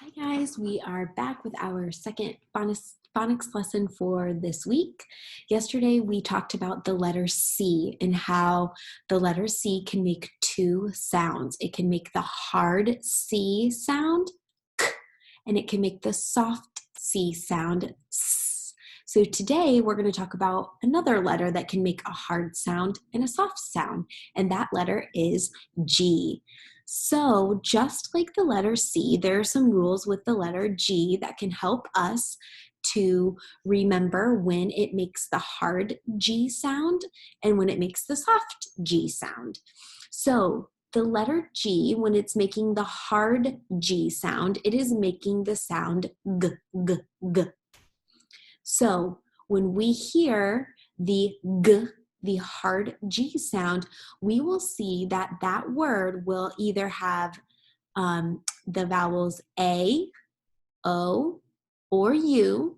Hi guys, we are back with our second phonics lesson for this week. Yesterday we talked about the letter C and how the letter C can make two sounds. It can make the hard C sound, k, and it can make the soft C sound, s. So today we're going to talk about another letter that can make a hard sound and a soft sound, and that letter is G. So just like the letter C, there are some rules with the letter G that can help us to remember when it makes the hard G sound and when it makes the soft G sound. So the letter G, when it's making the hard G sound, it is making the sound G, G, G. So when we hear the G, the hard G sound, we will see that that word will either have the vowels A, O, or U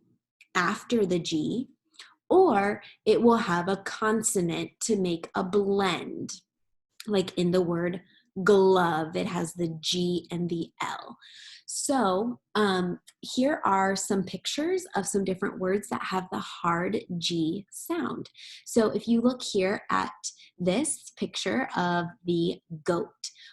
after the G, or it will have a consonant to make a blend. Like in the word glove, it has the G and the L. So here are some pictures of some different words that have the hard G sound. So if you look here at this picture of the goat,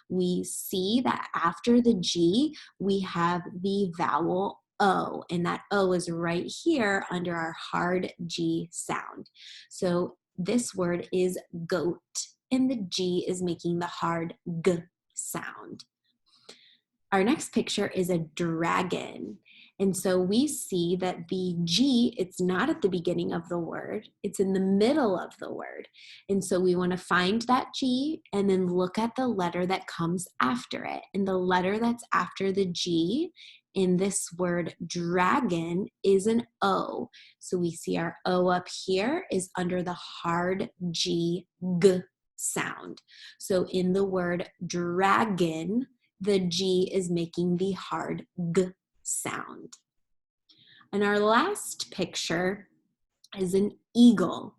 we see that after the G, we have the vowel O, and that O is right here under our hard G sound. So this word is goat, and the G is making the hard G sound. Our next picture is a dragon. And so we see that the G, it's not at the beginning of the word, it's in the middle of the word. And so we want to find that G and then look at the letter that comes after it. And the letter that's after the G in this word dragon is an O. So we see our O up here is under the hard G, G sound. So in the word dragon, the G is making the hard G sound. And our last picture is an eagle.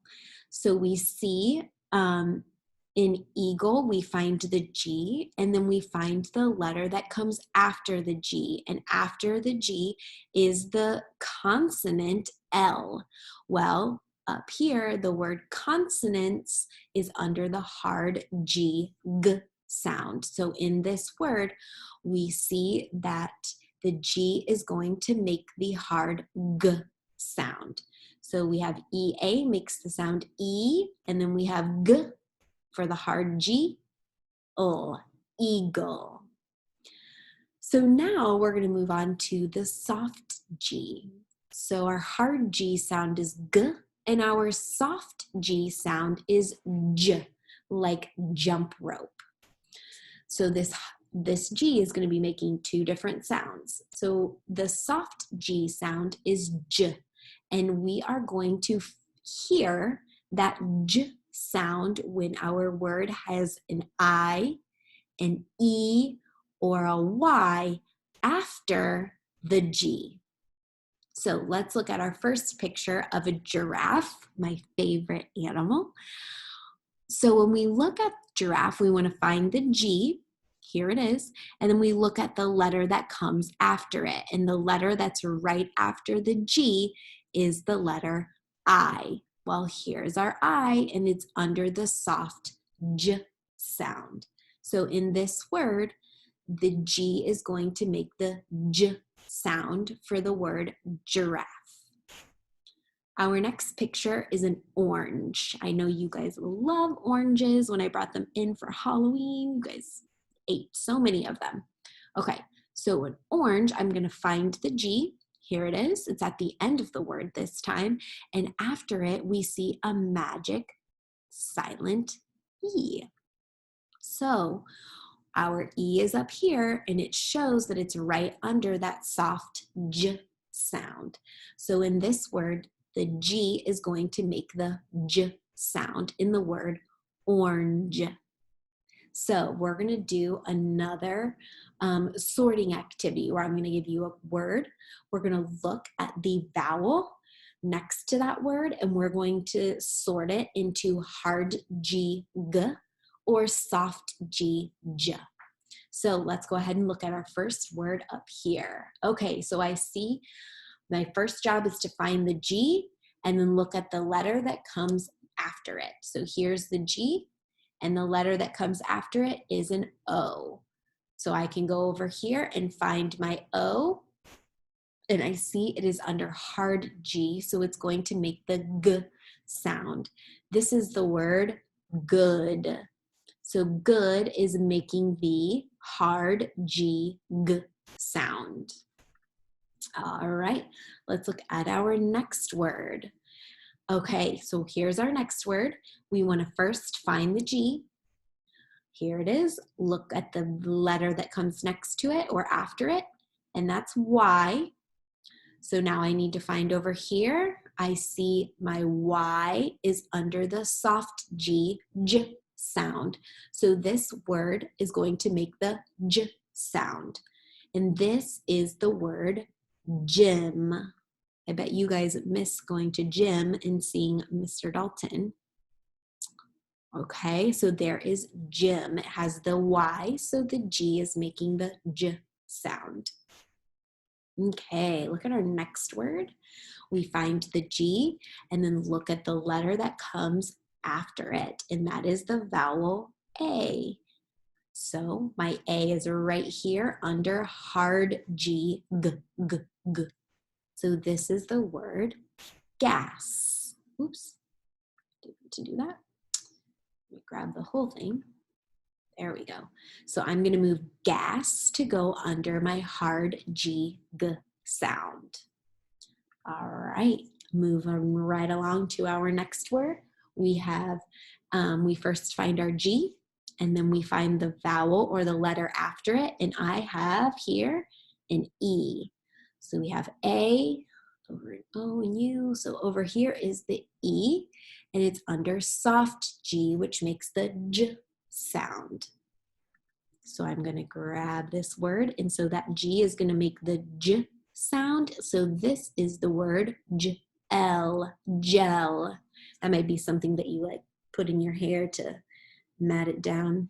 So we see in eagle, we find the G, and then we find the letter that comes after the G. And after the G is the consonant L. Well, up here, the word consonants is under the hard G, G sound. So in this word, we see that the G is going to make the hard G sound. So we have EA makes the sound E, and then we have G for the hard G, eagle. So now we're going to move on to the soft G. So our hard G sound is G, and our soft G sound is J, like jump rope. So this G is going to be making two different sounds. So the soft G sound is J, and we are going to hear that J sound when our word has an I, an E, or a Y after the G. So let's look at our first picture of a giraffe, my favorite animal. So when we look at giraffe, we want to find the G. Here it is. And then we look at the letter that comes after it. And the letter that's right after the G is the letter I. Well, here's our I, and it's under the soft J sound. So in this word, the G is going to make the J sound for the word giraffe. Our next picture is an orange. I know you guys love oranges. When I brought them in for Halloween, you guys ate so many of them. Okay, so an orange, I'm going to find the G. Here it is. It's at the end of the word this time. And after it, we see a magic silent E. So our E is up here, and it shows that it's right under that soft J sound. So in this word, the G is going to make the J sound in the word orange. So we're going to do another sorting activity where I'm going to give you a word. We're going to look at the vowel next to that word, and we're going to sort it into hard G, G, or soft G, J. So let's go ahead and look at our first word up here. Okay, so I see my first job is to find the G and then look at the letter that comes after it. So here's the G, and the letter that comes after it is an O. So I can go over here and find my O, and I see it is under hard G, so it's going to make the G sound. This is the word good. So good is making the hard G sound. All right, let's look at our next word. Okay, so here's our next word. We want to first find the G. Here it is. Look at the letter that comes next to it or after it, and that's Y. So now I need to find over here. I see my Y is under the soft G, J sound. So this word is going to make the J sound. And this is the word gym. I bet you guys miss going to gym and seeing Mr. Dalton. Okay, so there is gym. It has the Y, so the G is making the J sound. Okay, look at our next word. We find the G and then look at the letter that comes after it, and that is the vowel A. So my A is right here under hard G, G, G, G. So this is the word gas. Oops, didn't mean to do that. Let me grab the whole thing. There we go. So I'm going to move gas to go under my hard G, G sound. All right, moving right along to our next word. We have, we first find our G, and then we find the vowel or the letter after it, and I have here an E. So we have A, over an O and U. So over here is the E, and it's under soft G, which makes the J sound. So I'm going to grab this word, and so that G is going to make the J sound. So this is the word gel, gel. That might be something that you like put in your hair to mat it down.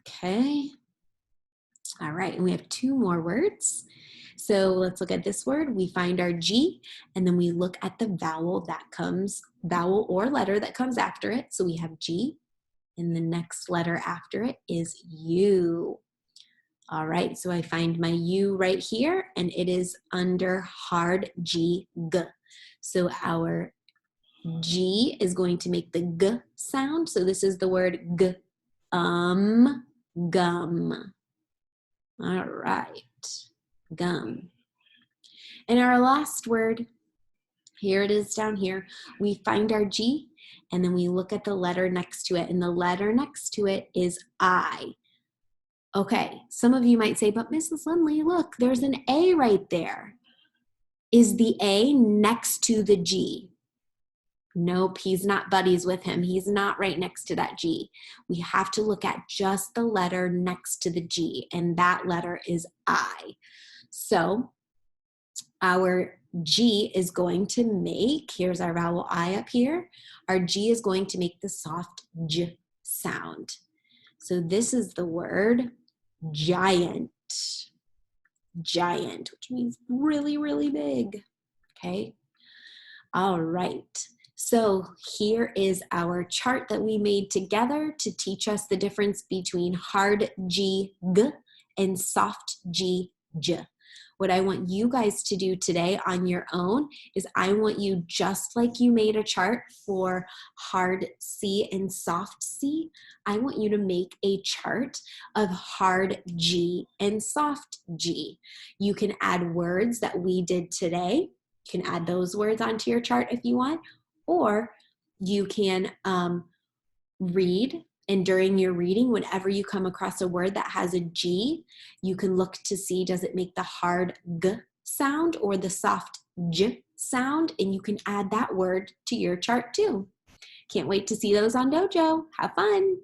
Okay. All right, and we have two more words. So let's look at this word. We find our G, and then we look at the vowel or letter that comes after it. So we have G, and the next letter after it is U. All right, so I find my U right here, and it is under hard G, G. So our G is going to make the G sound. So this is the word G, gum. All right, gum. And our last word, here it is down here. We find our G, and then we look at the letter next to it, and the letter next to it is I. Okay, some of you might say, but Mrs. Lindley, look, there's an A right there. Is the A next to the G? Nope, he's not buddies with him. He's not right next to that G. We have to look at just the letter next to the G, and that letter is I. So our G is going to make, here's our vowel I up here, our G is going to make the soft J sound. So this is the word giant, giant, which means really, really big, okay? All right, so here is our chart that we made together to teach us the difference between hard G, G, and soft G, J. What I want you guys to do today on your own is I want you, just like you made a chart for hard C and soft C, I want you to make a chart of hard G and soft G. You can add words that we did today. You can add those words onto your chart if you want, or you can read. And during your reading, whenever you come across a word that has a G, you can look to see, does it make the hard G sound or the soft J sound? And you can add that word to your chart too. Can't wait to see those on Dojo. Have fun.